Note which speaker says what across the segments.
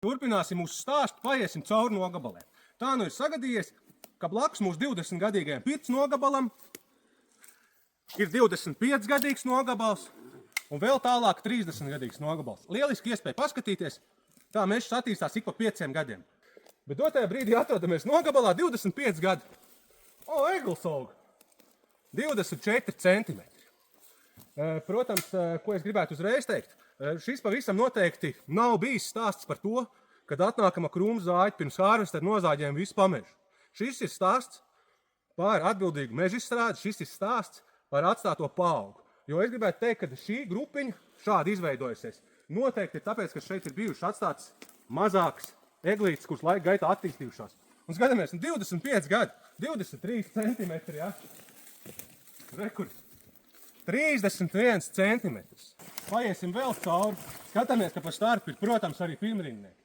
Speaker 1: Turpināsim mūsu stāstu, paiesim cauri nogabaliem. Tā nu ir sagadījies, ka blakus mūsu 20-gadīgajam pirts nogabalam ir 25-gadīgs nogabals un vēl tālāk 30-gadīgs nogabals. Lieliski iespēja paskatīties, kā mežs attīstās ik pa 5 gadiem. Bet dotajā brīdī atrodamies nogabalā 25 gadi. O, eglis auga! 24 centimetri. Protams, ko es gribētu uzreiz teikt, šis pavisam noteikti nav bijis stāsts par to, kad atnākama krūmu zāģi pirms hārvesta nozāģējam visu pamežu. Šis ir stāsts par atbildīgu mežizstrādi, šis ir stāsts par atstāto paaugu. Jo es gribētu teikt, ka šī grupiņa šādi izveidojusies. Noteikti ir tāpēc, ka šeit ir bijuši atstāts mazāks eglītes, kuras laika gaitā attīstījušās. Un skatāmies, 25 gadi, 23 centimetri, ja? Rekurs. 31 centimetrs. Paiesim vēl cauri. Skatāmies, ka pa starpu ir, protams, arī pirmrindnieki.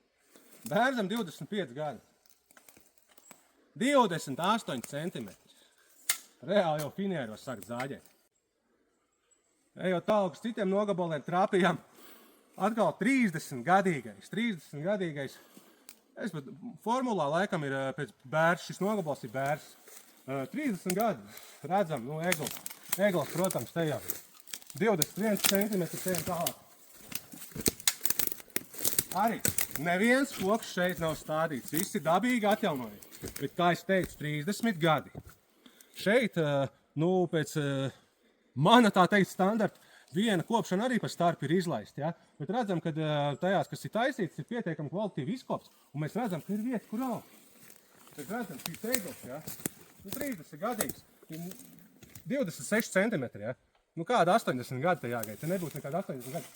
Speaker 1: Bērnam 25 gadi. 28 centimetri. Reāli jau finieros sāk zāģēt. Ejot tālāk uz citiem nogabaliem trāpījām. Atkal 30-gadīgais. 30-gadīgais. Formulā laikam ir pēc bērs. Šis nogabals ir bērs. 30 gadi. Redzam, eglis. Eglis, protams, te jau ir. 21 centimetri tiem tālāk. Arī neviens koks šeit nav stādīts. Visi dabīgi atjaunojies. Bet, kā es teicu, 30 gadi. Šeit, pēc mana tā teikt standarta, viena kopšana arī pa starpu ir izlaista. Ja? Bet redzam, ka tajās, kas ir taisītas, ir pietiekami kvalitīvi izkops. Un mēs redzam, ka ir vieta, kur augt. Mēs redzam, šīs eglis, ja? 30 gadīgs. 26 centimetri, ja? Kāda 80 gadi te jāgaida? Te nebūs nekāda 80 gadi.